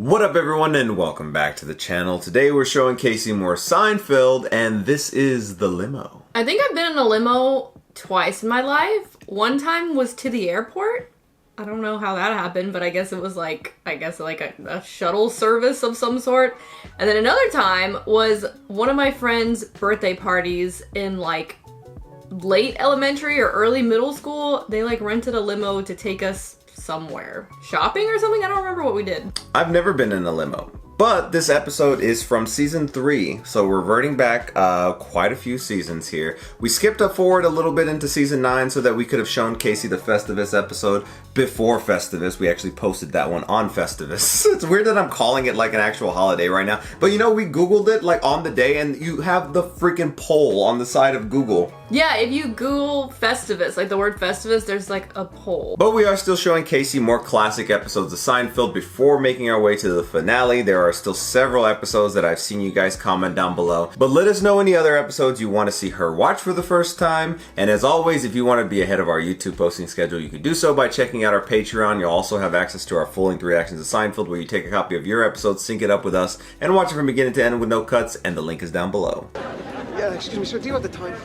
What up everyone and welcome back to the channel. Today we're showing Casey more Seinfeld and this is the limo. I think I've been in a limo twice in my life. One time was to the airport. I don't know how that happened, but I guess it was like a shuttle service of some sort. And then another time was one of my friend's birthday parties in like late elementary or early middle school. They like rented a limo to take us somewhere. Shopping or something? I don't remember what we did. I've never been in a limo, but this episode is from season 3, so we're reverting back quite a few seasons here. We skipped up forward a little bit into season 9 so that we could have shown Casey the Festivus episode before Festivus. We actually posted that one on Festivus. It's weird that I'm calling it like an actual holiday right now, but you know, we Googled it like on the day and you have the freaking poll on the side of Google. Yeah, if you Google Festivus, like the word Festivus, there's like a poll. But we are still showing Casey more classic episodes of Seinfeld before making our way to the finale. There are still several episodes that I've seen you guys comment down below. But let us know any other episodes you want to see her watch for the first time. And as always, if you want to be ahead of our YouTube posting schedule, you can do so by checking out our Patreon. You'll also have access to our full-length reactions of Seinfeld, where you take a copy of your episode, sync it up with us, and watch it from beginning to end with no cuts, and the link is down below. Yeah, excuse me, sir, do you have the time?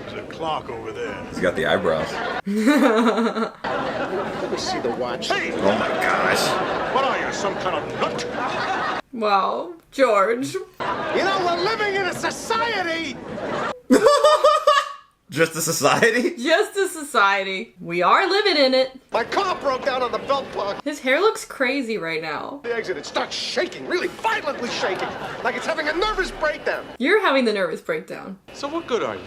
There's a clock over there. He's got the eyebrows. Let me see the watch. Hey! Oh my gosh. What are you, some kind of nut? Wow, George. You know, we're living in a society! Just a society? Just a society. We are living in it. My car broke down on the belt plug. His hair looks crazy right now. The exit, it starts shaking, really violently shaking, like it's having a nervous breakdown. You're having the nervous breakdown. So what good are you?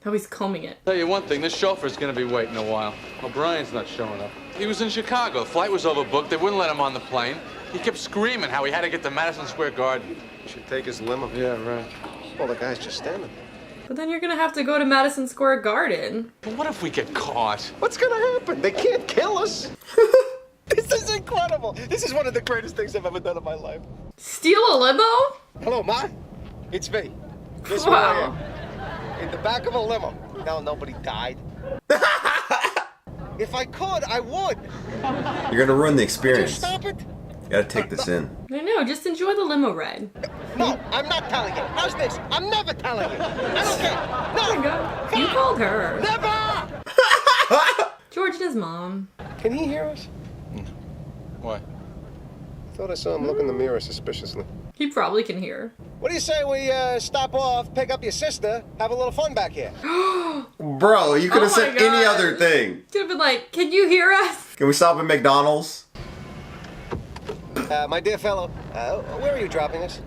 How he's combing it. Tell you one thing, this chauffeur's gonna be waiting a while. O'Brien's not showing up. He was in Chicago. Flight was overbooked. They wouldn't let him on the plane. He kept screaming how he had to get to Madison Square Garden. Should take his limo. Yeah, right. Well, the guy's just standing there. But then you're gonna have to go to Madison Square Garden. But what if we get caught? What's gonna happen? They can't kill us. This is incredible. This is one of the greatest things I've ever done in my life. Steal a limo? Hello, Ma. It's me. This Wow. one in the back of a limo. No, nobody died. If I could, I would. You're gonna ruin the Just experience. stop it. You gotta take this in. I know, just enjoy the limo ride. No, I'm not telling you. How's this? I'm never telling you. I don't care. Oh my No. god. You called her. Never! George and his mom. Can he hear us? What? Thought I saw him look in the mirror suspiciously. He probably can hear. What do you say we stop off, pick up your sister, have a little fun back here? Bro, you could have Oh my said any God. other thing. Could have been like, can you hear us? Can we stop at McDonald's? My dear fellow, where are you dropping us?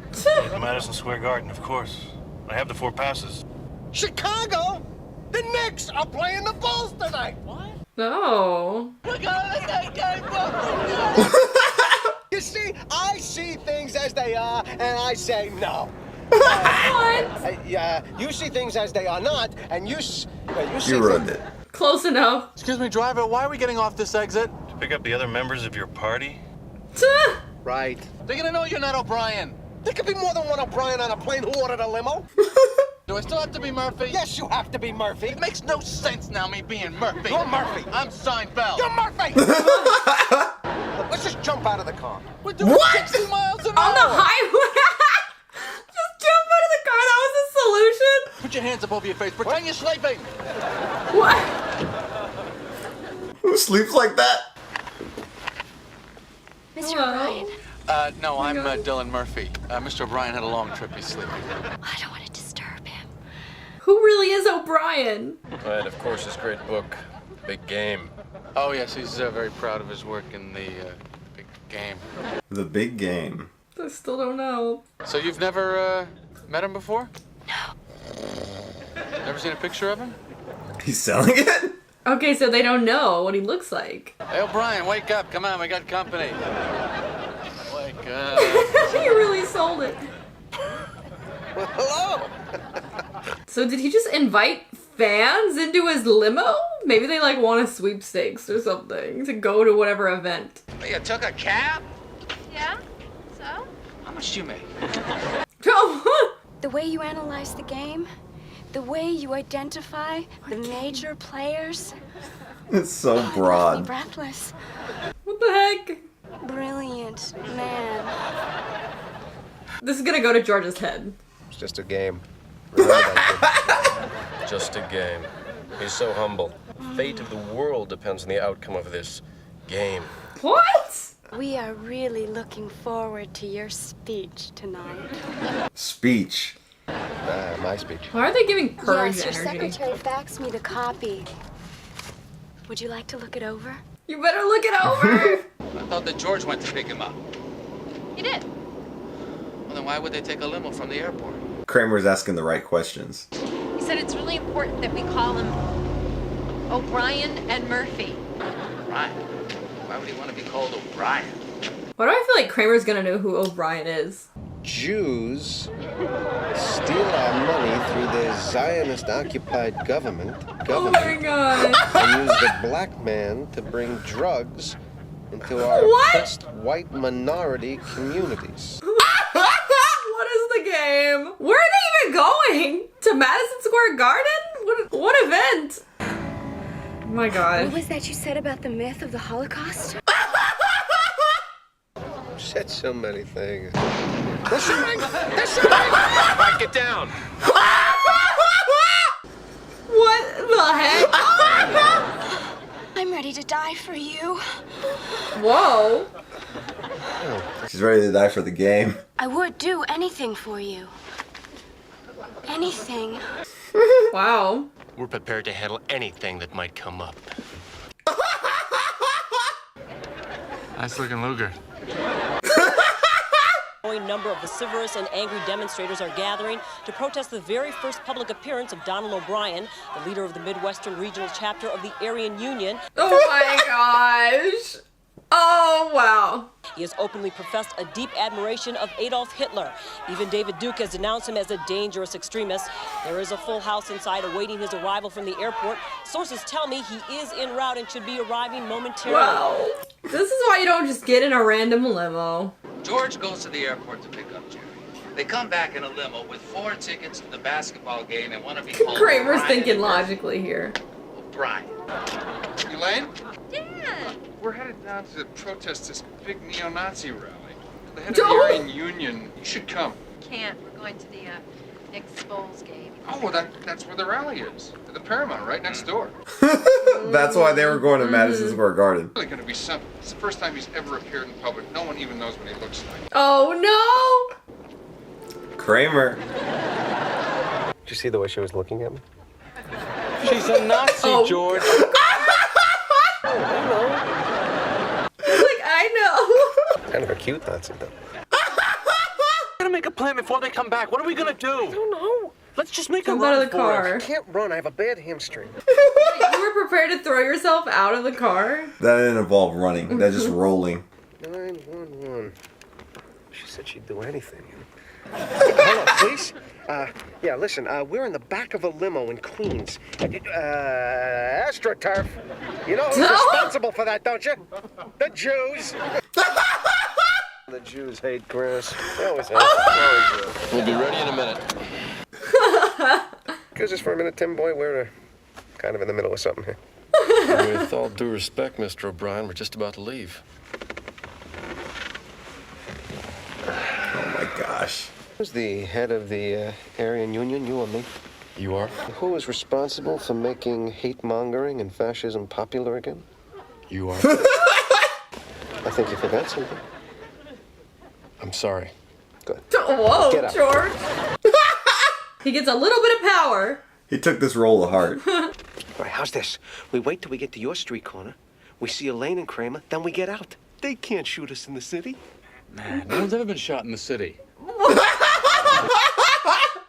Madison Square Garden, of course. I have the 4 passes. Chicago? The Knicks are playing the Bulls tonight. What? No. You see, I see things as they are, and I say no. What? You see things as they are not, and you see You ruined it. Close enough. Excuse me, driver, why are we getting off this exit? To pick up the other members of your party? Right. They're gonna know you're not O'Brien. There could be more than one O'Brien on a plane who ordered a limo. Do I still have to be Murphy? Yes, you have to be Murphy. It makes no sense now, me being Murphy. You're Murphy. I'm Seinfeld. You're Murphy! Look, let's just jump out of the car. We're doing What? 60 miles an On hour. the highway? Just jump out of the car. That was the solution? Put your hands up over your face. Pretend you're sleeping. What? Who sleeps like that? Mr. Hello. O'Brien? No, I'm God. Dylan Murphy. Mr. O'Brien had a long trip. He's sleeping. I don't want to disturb him. Who really is O'Brien? And of course, his great book, Big Game. Oh, yes, he's very proud of his work in the big game. The big game. I still don't know. So you've never met him before? No. Never seen a picture of him? He's selling it? Okay, so they don't know what he looks like. Hey, O'Brien, wake up. Come on, we got company. Wake up. He really sold it. Well, hello. So did he just invite fans into his limo? Maybe they like want a sweepstakes or something to go to whatever event. You took a cab? Yeah? So? How much do you make? Oh, The way you analyze the game, the way you identify the major players. It's so Left me broad. breathless. what the heck? This is gonna go to George's head. It's just a game. Remember that, kid. Just a game. He's so humble. The fate of the world depends on the outcome of this game. What? We are really looking forward to your speech tonight. Speech. My speech. Why are they giving courage Yes, your energy? secretary faxed me the copy. Would you like to look it over? You better look it over! I thought that George went to pick him up. You did. Well, then why would they take a limo from the airport? Kramer's asking the right questions. He said it's really important that we call him O'Brien and Murphy. O'Brien? Why would he want to be called O'Brien? Why do I feel like Kramer's gonna know who O'Brien is? Jews steal our money through their Zionist-occupied government, Oh my god. and use the black man to bring drugs into our What? oppressed white minority communities. What is the game? Where are they even going? To Madison Square Garden? What event? Oh my god. What was that you said about the myth of the Holocaust? Said so many things. They're shooting! Get down! What the heck? I'm ready to die for you. Whoa. She's ready to die for the game. I would do anything for you. Anything. Wow. We're prepared to handle anything that might come up. Nice looking Luger. A growing number of vociferous and angry demonstrators are gathering to protest the very first public appearance of Donald O'Brien, the leader of the Midwestern Regional Chapter of the Aryan Union. Oh my gosh. Oh wow. He has openly professed a deep admiration of Adolf Hitler. Even David Duke has denounced him as a dangerous extremist. There is a full house inside awaiting his arrival from the airport. Sources tell me he is en route and should be arriving momentarily. Wow. This is why you don't just get in a random limo. George goes to the airport to pick up Jerry. They come back in a limo with 4 tickets to the basketball game and want to be called Kramer's O'Brien thinking and logically here. O'Brien. Elaine? Dad! We're headed down to protest this big neo-Nazi rally. The head of Don't. the Aryan Union. You should come. Can't. We're going to the Knicks Bulls game. Oh, well, that's where the rally is. At the Paramount, right next door. That's why they were going to Madison Square Garden. It's really going to be something. It's the first time he's ever appeared in public. No one even knows what he looks like. Oh no! Kramer. Did you see the way she was looking at me? She's a Nazi, George. Like, I know. Kind of a cute Nazi, though. We're gonna make a plan before they come back. What are we gonna do? I don't know. Let's just make Jump a run out of the for car. I can't run. I have a bad hamstring. You were prepared to throw yourself out of the car? That didn't involve running. That's just rolling. 911. She said she'd do anything. Hello, please? Yeah, listen, we're in the back of a limo in Queens. AstroTurf. You know who's responsible for that, don't you? The Jews. The Jews hate grass. They always have. We'll be ready in a minute. Excuse us for a minute, Tim Boy. We're kind of in the middle of something here. With all due respect, Mr. O'Brien, we're just about to leave. Oh my gosh. Who's the head of the Aryan Union, you or me? You are? Who is responsible for making hate-mongering and fascism popular again? You are? I think you forgot something. I'm sorry. Good. Whoa, Get out. George. He gets a little bit of power. He took this role to heart. All right, how's this? We wait till we get to your street corner. We see Elaine and Kramer, then we get out. They can't shoot us in the city. Man, no one's ever been shot in the city.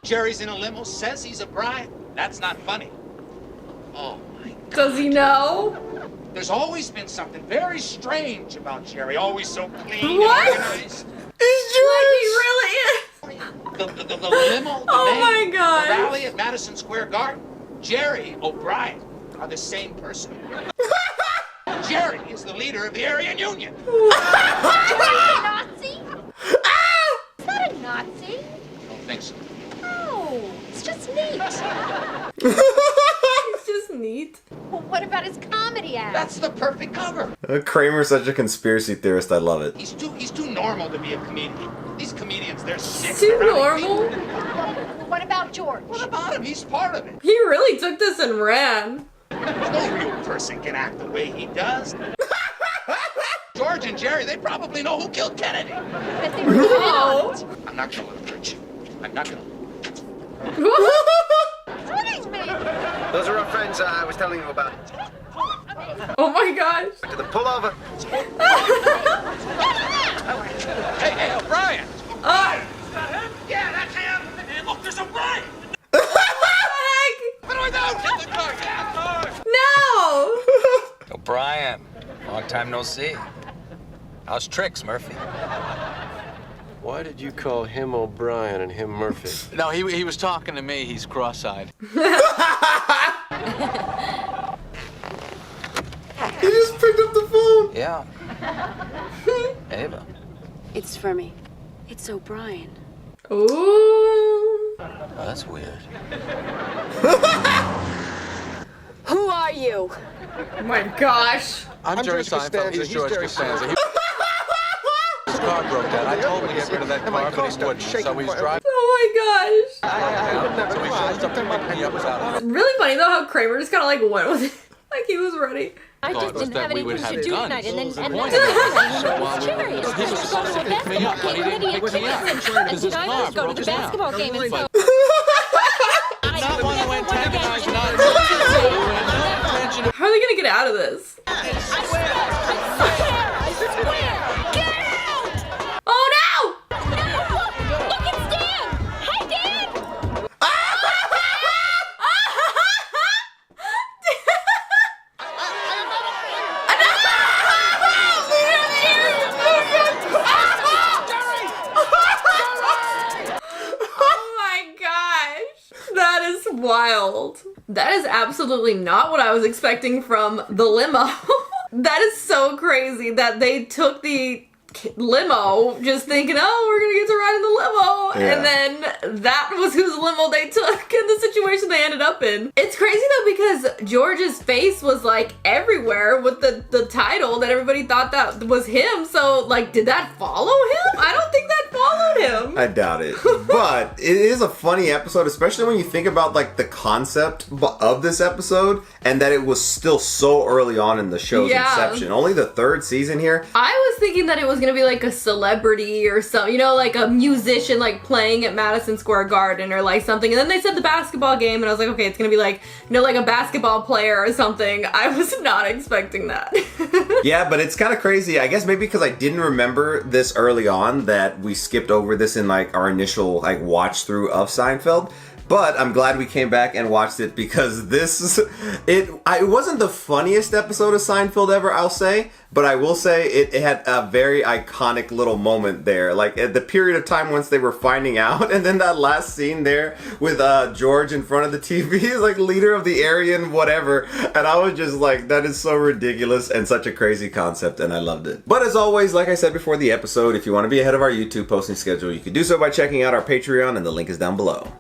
Jerry's in a limo, says he's a bride. That's not funny. Oh, my God. Does he know? There's always been something very strange about Jerry. Always so clean What? and organized. He's Like he Jewish! really is. The limo, the Oh name, my God. the rally at Madison Square Garden. Jerry O'Brien are the same person. Jerry is the leader of the Aryan Union. Nazi? It's not a Nazi. I don't think so. No, it's just neat. It's just neat. Well, what about his comedy act? That's the perfect cover. Kramer's such a conspiracy theorist. I love it. He's too normal to be a comedian. These comedians, they're sick. Too normal? What about George? What about him? He's part of it. He really took this and ran. No real person can act the way he does. George and Jerry, they probably know who killed Kennedy. But they really don't. I'm not gonna let him hurt you. I'm not gonna. Shooting me! Those are our friends I was telling you about. Oh my gosh. To the pullover. Hey, O'Brien! Yeah, that's him. Hey, look, there's O'Brien. What the What do I do? Get the car! Get the car! heck? No! O'Brien, long time no see. How's tricks, Murphy? Why did you call him O'Brien and him Murphy? No, he was talking to me. He's cross-eyed. He just picked up the phone. Yeah. Ava. It's for me. It's O'Brien. Ooh. Oh, that's weird. Who are you? Oh my gosh. I'm Jerry George Seinfeld. Costanza. He's He's George Jerry Costanza. His car broke down. I told him to get rid of that car, but he wouldn't. So he's driving. Oh my gosh. So he shows up to pick me up out. Really funny though how Kramer just kind of like went with it. Like he was ready. I Thought just was didn't that have we anything would to have do guns. tonight, and then So and while then we were- I'm curious. He was supposed to pick me up, but he didn't pick me up. And Because his tonight I car was going to broke the down. basketball game, and so Not one to antagonize, not How are they gonna get out of this? Oh no! Look at Stan! Hi, Dan! Oh my gosh! That is wild. That is absolutely not what I was expecting from the limo. That is so crazy that they took the limo just thinking, oh, we're gonna get to ride in the limo. Yeah. And then that was whose limo they took and the situation they ended up in. It's crazy though because George's face was like everywhere with the title that everybody thought that was him. So like, did that follow him? I don't think that followed him. I doubt it. But it is a funny episode, especially when you think about like the concept of this episode and that it was still so early on in the show's inception. Only the 3rd season here. I was thinking that it was gonna be like a celebrity or something, you know, like a musician like playing at Madison Square Garden or like something. And then they said the basketball game, and I was like, okay, it's gonna be like, you know, like a basketball player or something. I was not expecting that. Yeah, but it's kind of crazy. I guess maybe because I didn't remember this early on that we skipped over this in like our initial like watch through of Seinfeld. But I'm glad we came back and watched it because it wasn't the funniest episode of Seinfeld ever, I'll say. But I will say it had a very iconic little moment there. Like at the period of time once they were finding out, and then that last scene there with George in front of the TV, like leader of the Aryan whatever. And I was just like, that is so ridiculous and such a crazy concept, and I loved it. But as always, like I said before the episode, if you want to be ahead of our YouTube posting schedule, you can do so by checking out our Patreon, and the link is down below.